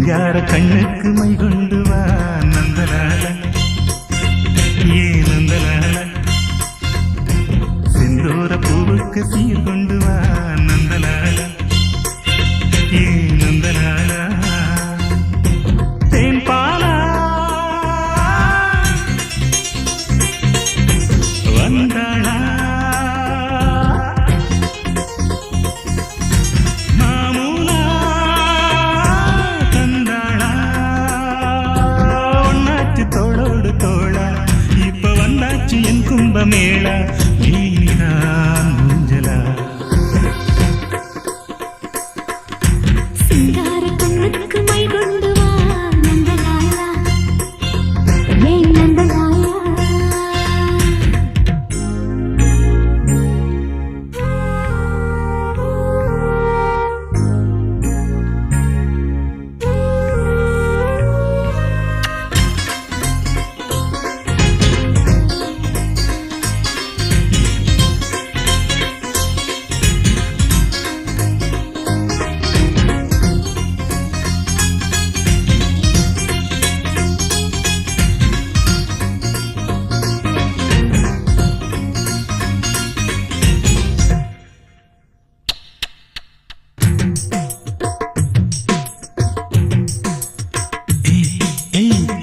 சிங்கார கண்ணுக்கு மை கொண்டு வா நந்தலால ஏ நந்தலால செந்தூர பூவுக்கு சீர் கொண்டு வா நந்தலால ஏ நந்தலால தேன் பாலா வந்தாளா என் கும்பமேளா நீதான் ஊஞ்சலா சிங்கார கண்ணுக்கு மை கொண்டு வா நந்தலாலா ஏன் நந்தலாலா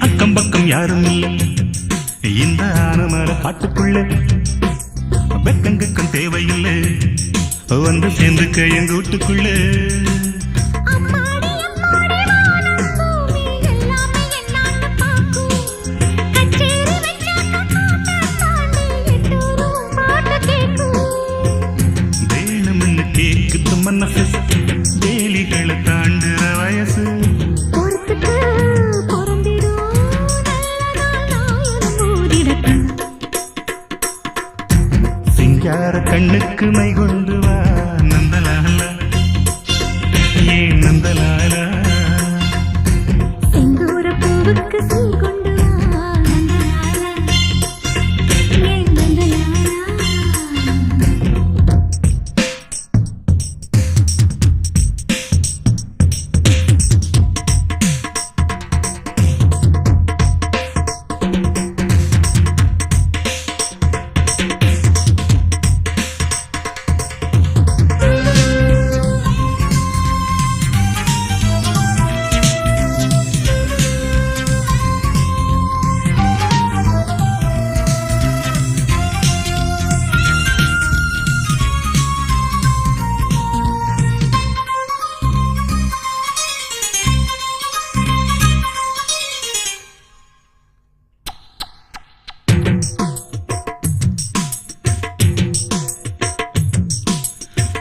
அக்கம் பக்கம் யாரும் இல்லை இந்த ஆனமர காட்டுக்குள்ள வெக்கங்குக்கம் தேவையில்லை வந்து சேர்ந்துக்க எங்க வீட்டுக்குள்ள வேணும்னு கேக்குது மனசு வேலிகளை தாண்டுற வயசு சிங்கார கண்ணுக்கு மை கொண்டு வா நந்தலால ஏ நந்தலால செந்தூர பூவுக்கு சீ கொண்டு வா நந்தலாலா ஏ நந்தலாலா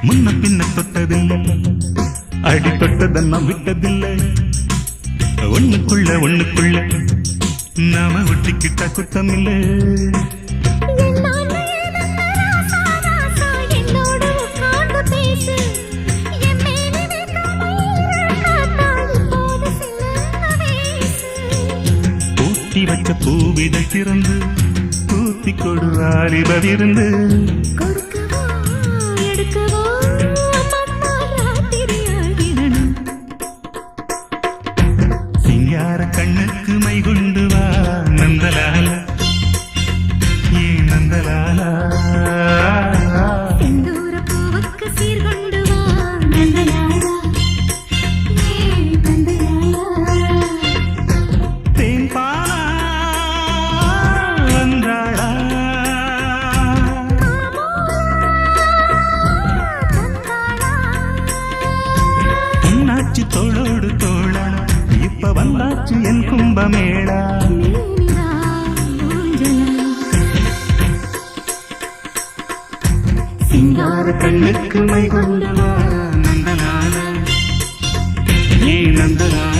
முன்ன பின்ன தொட்டதில்லை அடி தொட்டதெல்லாம் விட்டதில்லை ஒண்ணுக்குள்ள நாம ஒட்டிக்கிட்ட குத்தம் இல்லை பூட்டி வச்ச பூவிதை திறந்து பூத்தி கொடுவாரி பதிர்ந்து சிங்கார கண்ணுக்கு மை கொண்டு வா நந்தலால ஏ நந்தலால செந்தூர பூவுக்கு சீர் கொண்டு வா நந்தலாலா ஏ நந்தலாலா தேன் பாலா வந்தாளா பொன்னாச்சி தோளோடு தோளா இப்ப வந்தாச்சு என் கும்பமேளா சிங்கார கண்ணுக்கு மை கொண்டு வா நந்தலால ஏ நந்தலால